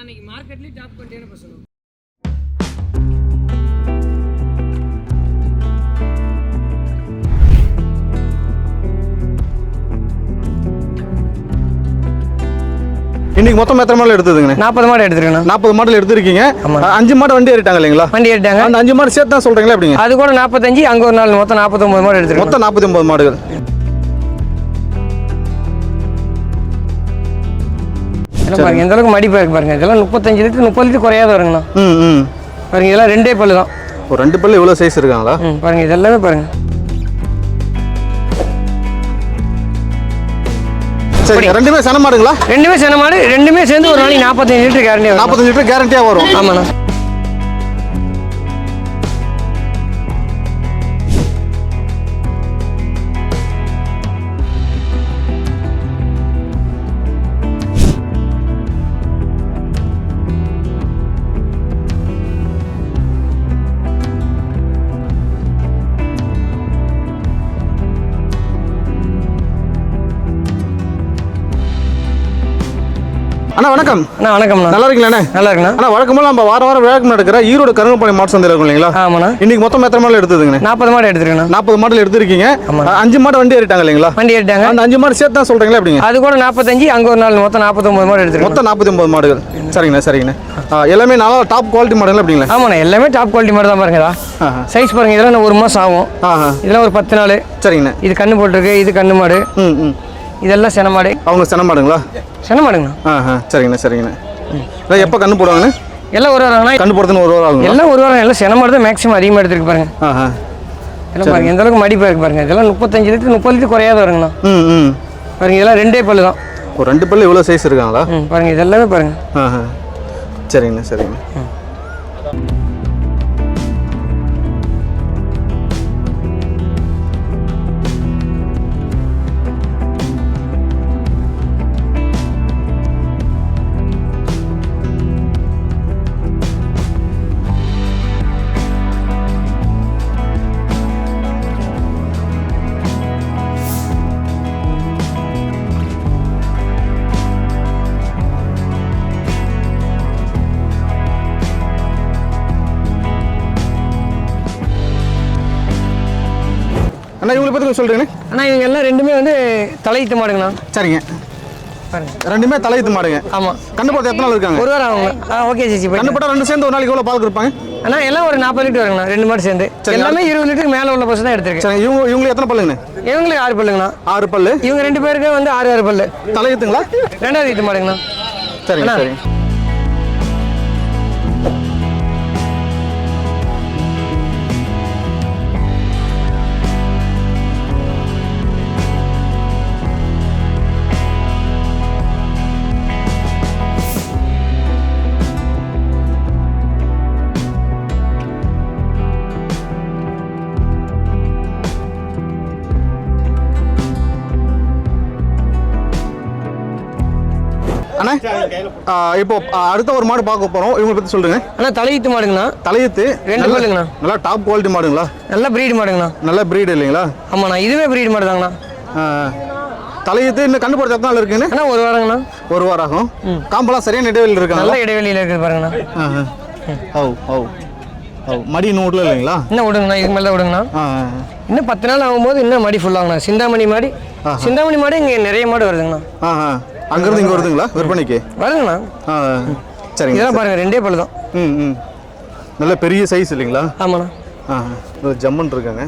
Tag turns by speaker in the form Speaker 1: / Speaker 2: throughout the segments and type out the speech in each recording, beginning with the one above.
Speaker 1: இன்னைக்கு மார்க்கெட்லயே டாப் குவாலிட்டியான பசங்க.
Speaker 2: இன்னைக்கு மொத்தம் எத்தனை மாடல் எடுத்ததுங்க?
Speaker 1: 40 மாடல் எடுத்துருக்கேன்.
Speaker 2: 40 மாடல் எடுத்திருக்கீங்க. 5 மாடல் வண்டி ஏறிட்டாங்க இல்லைங்களா?
Speaker 1: வண்டி ஏறிட்டாங்க.
Speaker 2: அந்த 5 மாடல் சேர்த்து தான் சொல்றீங்களா எப்படிங்க?
Speaker 1: அது கூட 45, அங்க ஒரு நாள் மொத்தம் 49 மாடல் எடுத்துருக்கேன்.
Speaker 2: மொத்தம் 49 மாடுகள்.
Speaker 1: பாருங்க எந்த அளவுக்கு மடிப்பா இருக்கு பாருங்க. இதெல்லாம் 35 லிட்டர் 30 லிட்டர் குறையாத வருங்கண்ணா. பாருங்க இதெல்லாம் 2 பல்லு தான்.
Speaker 2: ஒரு 2 பல்லு இவ்வளவு சைஸ் இருக்காங்களா?
Speaker 1: பாருங்க இதெல்லாமே பாருங்க.
Speaker 2: சரி, ரெண்டுமே சன மாடுங்களா?
Speaker 1: ரெண்டுமே சன மாடு. ரெண்டுமே சேர்ந்து ஒரு நாளைக்கு 45 லிட்டர் கேரண்டியா வரும்.
Speaker 2: 45 லிட்டர் கேரண்டியா வரும்.
Speaker 1: ஆமாண்ணா.
Speaker 2: அண்ணா வணக்கம்.
Speaker 1: அண்ணா வணக்கம்ண்ணா.
Speaker 2: நல்லா இருக்கீங்களா?
Speaker 1: நல்லா இருக்குண்ணா.
Speaker 2: அண்ணா வழக்கமாக நம்ம வாரம் விழாக்கு நடக்கிற ஈரோடு கருங்கப்பாளையம் மாட்டு சந்தை இருக்கும் இல்லைங்களா?
Speaker 1: ஆமாண்ணா.
Speaker 2: இன்னைக்கு மொத்தம் எத்தனை மாடல் எடுத்ததுங்க?
Speaker 1: 40 மாடல் எடுத்துருக்கேன்.
Speaker 2: 40 மாடல் எடுத்திருக்கீங்க. 5 மாடல் வண்டி ஏறிட்டாங்க இல்லைங்களா?
Speaker 1: வண்டி ஏறிட்டாங்க.
Speaker 2: அந்த 5 மாடல் சேர்த்து தான் சொல்றீங்களா எப்படிங்க?
Speaker 1: அது கூட 45, அங்க ஒரு நாள் மொத்தம் 49 மாடல் எடுத்துருக்கேன்.
Speaker 2: மொத்தம் 49 மாடுகள். சரிங்கண்ணா. எல்லாமே நல்லா டாப் குவாலிட்டி மாடல் எப்படிங்களா?
Speaker 1: ஆமாண்ணா எல்லாமே டாப் குவாலிட்டி மாடல் தான் பாருங்கடா. சைஸ் பாருங்க. இதெல்லாம் 1 மாதம் ஆகும். இதெல்லாம் ஒரு 10 நாள்.
Speaker 2: சரிங்கண்ணா.
Speaker 1: இது கண்ணு போட்டிருக்கு. இது கண்ணு மாடு. இதெல்லாம் சென மாடு.
Speaker 2: அவங்க சென மாடுங்களா?
Speaker 1: சென மாடுங்கண்ணா.
Speaker 2: சரிங்கண்ணா. எப்போ கண்ணு போடுவாங்கண்ணா?
Speaker 1: எல்லாம் ஒரு வாரங்கண்ணா.
Speaker 2: கண்ணு போடுறதுன்னு ஒரு வாரம் ஆகும்.
Speaker 1: எல்லாம் ஒரு வாரம். எல்லாம் சென மாடு தான் மேக்ஸிமம் அதிகமாக எடுத்துருக்கு பாருங்க. எல்லாம் பாருங்க எந்த அளவுக்கு மடிப்பா இருக்கு பாருங்க. இதெல்லாம் 35 லிட்டர் 30 லிட்டர் குறையாத வருங்கண்ணா. பாருங்க இதெல்லாம் 2 பல்லு தான்.
Speaker 2: ஒரு 2 பல்லு இவ்வளோ சைஸ் இருக்காங்களா?
Speaker 1: பாருங்க இதெல்லாமே பாருங்க.
Speaker 2: சரிங்கண்ணா. அண்ணா இவங்களை பற்றி சொல்கிறீங்க?
Speaker 1: அண்ணா இவங்க எல்லாம் ரெண்டுமே வந்து தலையீத்து மாடுங்கண்ணா.
Speaker 2: சரிங்க.
Speaker 1: பாருங்க
Speaker 2: ரெண்டுமே தலையீத்து மாடுங்க.
Speaker 1: ஆமாம்.
Speaker 2: கண்ணு போட்டு எத்தனை நாள் இருக்காங்க?
Speaker 1: ஒரு வாரம் ஆகுங்க. Okay CC.
Speaker 2: கண்ணு போட்டால் 2 சேர்ந்து ஒரு நாளைக்கு எவ்வளோ பால் கொடுப்பாங்க?
Speaker 1: அண்ணா எல்லாம் ஒரு 40 லிட்டர் வருங்கண்ணா. 2 மாடு சேர்ந்து எல்லாமே 20 லிட்டருக்கு மேலே உள்ள பசங்க தான் எடுத்துருக்கேன்.
Speaker 2: சரி, இவங்களுக்கு எத்தனை பல்லுங்கண்ணா?
Speaker 1: இவங்களுக்கு 6 பல்லுங்கண்ணா.
Speaker 2: 6 பல்லு.
Speaker 1: இவங்க 2 பேருக்கு வந்து 6 பல்லு.
Speaker 2: தலையீத்துங்களா?
Speaker 1: 2வது ஈத்து மாடுங்கண்ணா.
Speaker 2: சரிங்க. அண்ணா இப்போ அடுத்த ஒரு மாடு பார்க்க போறோம். இவங்களை பத்தி சொல்லுங்க.
Speaker 1: அண்ணா தலையீத்து மாடுங்கண்ணா.
Speaker 2: தலையீத்து
Speaker 1: 2 பல்லுங்கண்ணா.
Speaker 2: நல்லா டாப் குவாலிட்டி மாடுங்களா?
Speaker 1: நல்ல பிரீடு மாடுங்கண்ணா.
Speaker 2: நல்ல பிரீடு இல்லைங்களா?
Speaker 1: ஆமாண்ணா இதுவே பிரீடு மாடு தாங்கண்ணா.
Speaker 2: தலையீத்து இன்னும் கண்ணு போடுறது எத்தனை நாள் இருக்குன்னு?
Speaker 1: அண்ணா ஒரு வாரங்கண்ணா.
Speaker 2: ஒரு வாரம் ஆகும். காம்பெல்லாம் சரியான இடைவெளியில் இருக்காங்க.
Speaker 1: நல்ல இடைவெளியில் இருக்குது பாருங்கண்ணா.
Speaker 2: மடி இன்னும் விடல இல்லைங்களா?
Speaker 1: இன்னும் விடுங்கண்ணா. இதுக்கு மேலே விடுங்கண்ணா. இன்னும் 10 நாள் ஆகும்போது இன்னும் மடி ஃபுல்லாகண்ணா. சிந்தாமணி மாடு இங்கே நிறைய மாடு வருதுங்கண்ணா.
Speaker 2: அங்கிருந்து இங்கே வருதுங்களா விற்பனைக்கு?
Speaker 1: வருதுங்கண்ணா.
Speaker 2: சரிங்க.
Speaker 1: இதெல்லாம் பாருங்க 2 பல்லு தான்.
Speaker 2: நல்ல பெரிய சைஸ் இல்லைங்களா?
Speaker 1: ஆமாண்ணா.
Speaker 2: ஜம்மன் இருக்காங்க.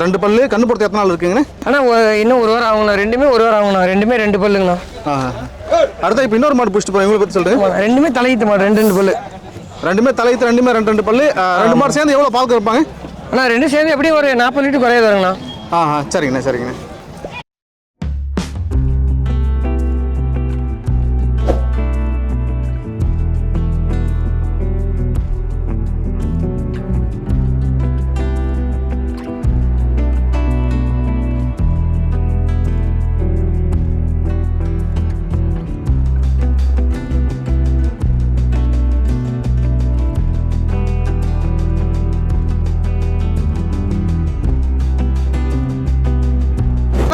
Speaker 2: 2 பல்லு. கண்ணு போடுறது எத்தனை நாள் இருக்குங்கண்ணா?
Speaker 1: ஆனால் இன்னும் ஒரு வாரம் ஆகுங்கண்ணா. ரெண்டுமே ஒரு வாரம் ஆகுங்கண்ணா. ரெண்டுமே 2 பல்லுங்கண்ணா.
Speaker 2: அடுத்த இப்போ இன்னொரு மாடு பிடிச்சிட்டு போகிறேன். இவங்களை பற்றி சொல்கிறேன்.
Speaker 1: ரெண்டுமே தலையீத்து மாடு. 2 பல்லு.
Speaker 2: ரெண்டுமே தலையீத்து. ரெண்டுமே 2 பல்லு. 2 மாடு சேர்ந்து எவ்வளோ பால் கறப்பாங்க?
Speaker 1: அண்ணா 2 சேர்ந்து எப்படியும் ஒரு 40 லிட்டர் குறையாது வருங்கண்ணா.
Speaker 2: சரிங்கண்ணா.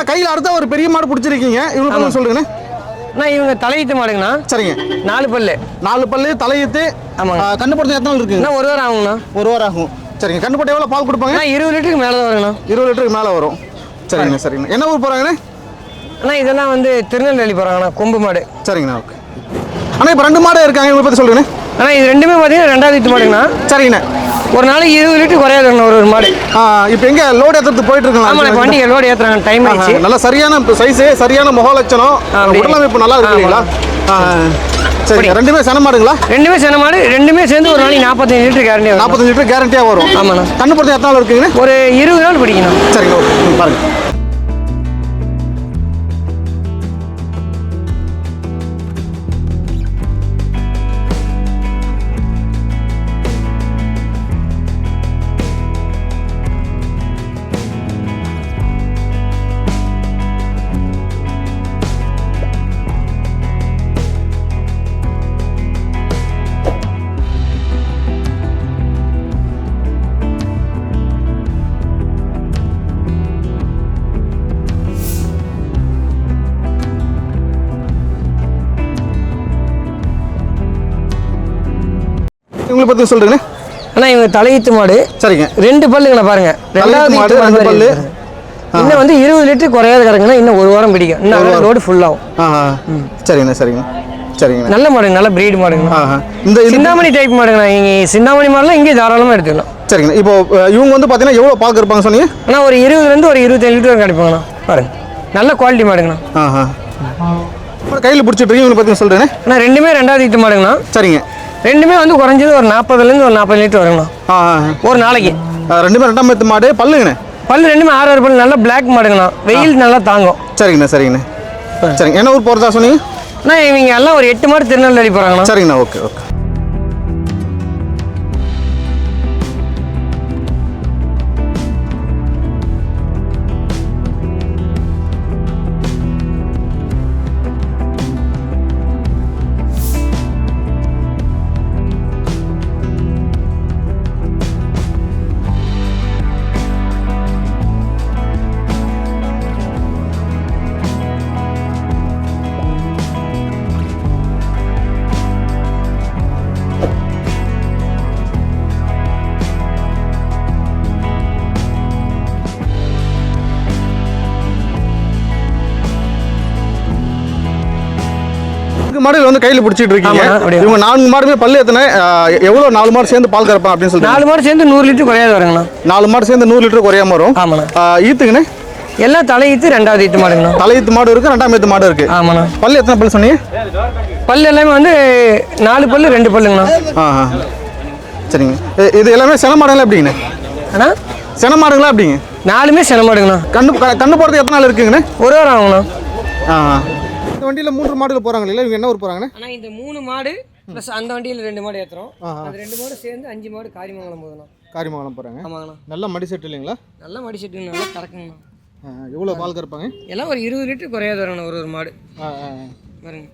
Speaker 2: கையில் அடுத்த ஒரு பெரிய மாடு பிடிச்சிருக்கீங்க. இவங்களுக்கு சொல்லுங்கண்ணே.
Speaker 1: அண்ணா இவங்க தலையீத்து மாடுங்கண்ணா.
Speaker 2: சரிங்க.
Speaker 1: 4 பல்லு.
Speaker 2: 4 பல்லு தலையீத்து.
Speaker 1: ஆமாங்க.
Speaker 2: கண்ணு போடுறது எத்தனை நாள் இருக்குங்க?
Speaker 1: 1 வாரம் ஆகுங்கண்ணா.
Speaker 2: 1 வாரம் ஆகும். சரிங்க. கண்ணு போட்டு எவ்வளோ பால் கொடுப்பாங்க?
Speaker 1: 20 லிட்டருக்கு மேலே தான் வருங்கண்ணா.
Speaker 2: 20 லிட்டருக்கு மேலே வரும். சரிங்கண்ணா சரிங்கண்ணா. என்ன ஊர் போகிறாங்கண்ணே?
Speaker 1: அண்ணா இதெல்லாம் வந்து திருநெல்வேலி போகிறாங்கண்ணா, கொம்பு மாடு.
Speaker 2: சரிங்கண்ணா ஓகே. அண்ணா இப்போ 2 மாடு இருக்காங்க, இவங்களை பற்றி சொல்லுங்கண்ணே.
Speaker 1: அண்ணா இது ரெண்டுமே பார்த்தீங்கன்னா 2வது ஈத்து மாடுங்கண்ணா.
Speaker 2: சரிங்கண்ணா.
Speaker 1: ஒரு நாளைக்கு 20 லிட்டர் குறையாதுங்கண்ணா ஒரு மாடு.
Speaker 2: இப்போ எங்கே லோடு ஏற்றுறது போயிட்டு இருக்கலாம்?
Speaker 1: ஆமாம், வண்டி லோடு ஏற்றுறாங்க, டைம் ஆயிடுச்சு.
Speaker 2: நல்லா சரியான சைஸு, சரியான முக லட்சணம், உடலமைப்பு நல்லா இருக்கு இல்லைங்களா? சரி, ரெண்டுமே சென மாடுங்களா? ரெண்டுமே
Speaker 1: சென மாடு. ரெண்டுமே சேர்ந்து ஒரு நாளைக்கு 45 லிட்டர் கேரண்டி வரும்.
Speaker 2: 45 லிட்டர் கேரண்டியாக வரும்.
Speaker 1: ஆமாண்ணா.
Speaker 2: கண்ணு பொறுத்து எத்தனை நாள் இருக்குங்க?
Speaker 1: ஒரு 20 நாள் பிடிக்கணும்.
Speaker 2: சரிங்க ஓகே. பாருங்க. இவங்களை பற்றி சொல்கிறீங்கண்ணே.
Speaker 1: அண்ணா இவங்க தலையீத்து மாடு.
Speaker 2: சரிங்க.
Speaker 1: 2 பல்லுங்கண்ணா பாருங்க. 2வது மாடு 2 பல்லு. இன்னும் வந்து 20 லிட்டர் குறையாத கிடக்குன்னா இன்னும் 1 வாரம் பிடிக்கும். இன்னும் லோடு ஃபுல்லாகும்.
Speaker 2: சரிங்கண்ணா சரிங்க சரிங்க.
Speaker 1: நல்ல மாடுங்க, நல்ல பிரீடு மாடுங்க.
Speaker 2: இந்த
Speaker 1: சிந்தாமணி டைப் மாடுங்கண்ணா. இங்கே சிந்தாமணி மாடுலாம் இங்கே தாராளமாக எடுத்துக்கலாம்.
Speaker 2: சரிங்கண்ணா. இப்போ இவங்க வந்து பார்த்தீங்கன்னா எவ்வளோ பால் இருப்பாங்க சொன்னீங்க?
Speaker 1: அண்ணா ஒரு 20லேருந்து ஒரு 25 லிட்டர் கிடைப்பாங்கண்ணா. பாருங்க, நல்ல குவாலிட்டி மாடுங்கண்ணா.
Speaker 2: கையில் பிடிச்சிட்டு இருக்கீங்க, இவங்களை பற்றி சொல்கிறேண்ணே.
Speaker 1: அண்ணா ரெண்டுமே 2வது ஈத்து மாடுங்கண்ணா.
Speaker 2: சரிங்க.
Speaker 1: ரெண்டுமே வந்து குறைஞ்சது ஒரு 40லேருந்து ஒரு 40 லிட்டர் வருங்கண்ணா ஒரு நாளைக்கு.
Speaker 2: ரெண்டுமே 2ஆம் ஈத்து மாடு. பல்லுங்கண்ணே?
Speaker 1: பல்லு ரெண்டுமே 6 பல்லு. நல்லா பிளாக் மாடுங்கண்ணா. வெயில் நல்லா தாங்கும்.
Speaker 2: சரிங்கண்ணா சரிங்கண்ணா சரிங்க. என்ன ஊர் போகிறதா சொன்னீங்க?
Speaker 1: அண்ணா இவங்க எல்லாம் ஒரு 8 மாடு திருநெல்வேலி போகிறாங்கண்ணா.
Speaker 2: சரிங்கண்ணா ஓகே ஓகே. மாடுகள் வந்து கையில் பிடிச்சிட்டு இருக்கீங்க. இவங்க 4 மாடுமே பல்லு எத்தனை, எவ்வளோ 4 மாடு சேர்ந்து பால் கறப்பான் அப்படின்னு சொல்லிட்டு?
Speaker 1: 4 மாடு சேர்ந்து 100 லிட்டர் குறையாது வருங்கண்ணா.
Speaker 2: 4 மாடு சேர்ந்து 100 லிட்டர் குறையாம வரும்.
Speaker 1: ஆமாண்ணா.
Speaker 2: ஈத்துங்கண்ணே?
Speaker 1: எல்லாம் தலையீத்து 2வது ஈத்து மாடுங்கண்ணா.
Speaker 2: தலையீத்து மாடு இருக்கு, 2ஆம் ஈத்து மாடு இருக்கு.
Speaker 1: ஆமாண்ணா.
Speaker 2: பல்லு எத்தனை பல்லு சொன்னீங்க?
Speaker 1: பல்லு எல்லாமே வந்து 4 பல்லு 2 பல்லுங்கண்ணா.
Speaker 2: சரிங்க. இது எல்லாமே சென மாடுங்களா எப்படிங்கண்ணே?
Speaker 1: அண்ணா
Speaker 2: சென மாடுங்களா எப்படிங்க?
Speaker 1: 4மே சென மாடுங்கண்ணா.
Speaker 2: கண்ணு போடுறது எத்தனை நாள் இருக்குங்கண்ணே?
Speaker 1: 1 வாரம் ஆகுங்கண்ணா.
Speaker 2: இந்த வண்டியில் 3 மாடுகள் போகிறாங்க இல்லையா? இவங்க என்ன ஊர் போகிறாங்கண்ணே?
Speaker 1: ஆனால் இந்த 3 மாடு ப்ளஸ் அந்த வண்டியில் 2 மாடு ஏற்றுறோம். அந்த 2 மாடு சேர்ந்து 5 மாடு காரிமங்கலம் போதுண்ணா.
Speaker 2: காரிமங்கலம் போகிறாங்க.
Speaker 1: ஆமாங்கண்ணா.
Speaker 2: நல்ல மடி செட்டு இல்லைங்களா?
Speaker 1: நல்ல மடி செட்டு, நல்லா கறக்குங்கண்ணா.
Speaker 2: எவ்வளோ பால் கறப்பாங்க? எல்லாம்
Speaker 1: ஒரு 20 லிட்டர் குறையாது வரணும் ஒரு மாடு. பாருங்க,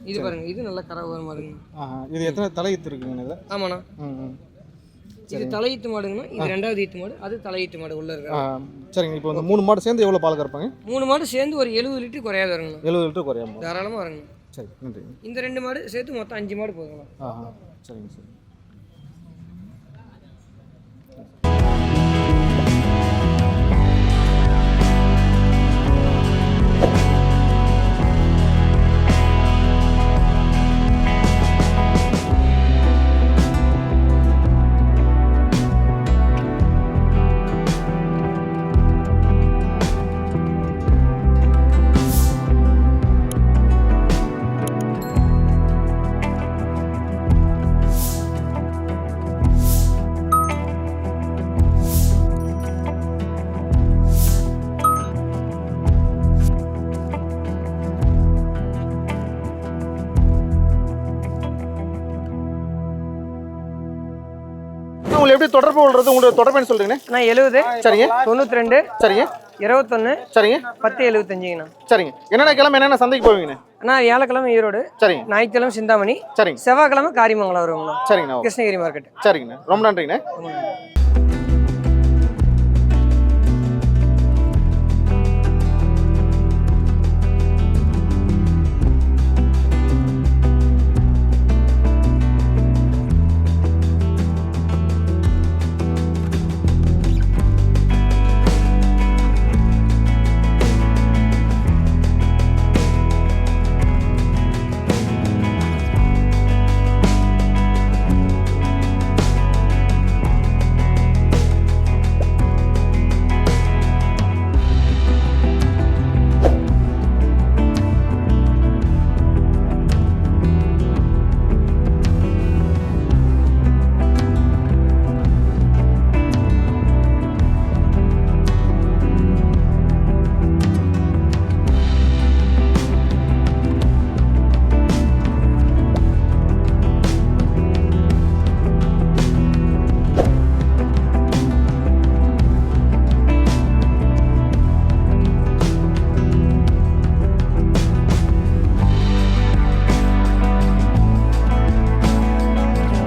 Speaker 1: இது பாருங்க, இது நல்ல கரை வர மாடுங்கண்ணா.
Speaker 2: இது எத்தனை தலையீத்து இருக்குங்கண்ணா இது?
Speaker 1: ஆமாண்ணா. இது தலையீத்து மாடுங்கண்ணா. இது 2வது ஈத்து மாடு, அது தலையீத்து மாடு உள்ள இருக்கு.
Speaker 2: சரிங்க. இப்போ இந்த 3 மாடு சேர்ந்து எவ்வளோ பால் கறப்பாங்க?
Speaker 1: 3 மாடு சேர்ந்து ஒரு 70 லிட்டர் குறையாது வருங்கண்ணா.
Speaker 2: 70 லிட்டர் குறையாம
Speaker 1: தாராளமாக வருங்க.
Speaker 2: சரி, நன்றி.
Speaker 1: இந்த 2 மாடு சேர்த்து மொத்தம் 5 மாடு போதுங்கண்ணா.
Speaker 2: சரிங்க சார். உங்களை எப்படி தொடர்பு கொள்றது? உங்களோட தொடர்பு என்ன சொல்றீங்க?
Speaker 1: நான் 70
Speaker 2: சரிங்க
Speaker 1: 92
Speaker 2: சரிங்க
Speaker 1: 21
Speaker 2: சரிங்க
Speaker 1: 1075ங்கண்ணா.
Speaker 2: சரிங்க. என்னென்ன கிழமை என்னென்ன சந்தைக்கு போவீங்கண்ணே?
Speaker 1: நான் வியாழக்கிழமை ஈரோடு,
Speaker 2: சரிங்க,
Speaker 1: ஞாயிற்றுக்கிழமை சிந்தாமணி,
Speaker 2: சரிங்க,
Speaker 1: செவ்வாய்க்கிழமை காரிமங்கலம் வருவாங்கண்ணா.
Speaker 2: சரிங்கண்ணா.
Speaker 1: கிருஷ்ணகிரி மார்க்கெட்.
Speaker 2: சரிங்கண்ணா. ரொம்ப நன்றிங்கண்ணே.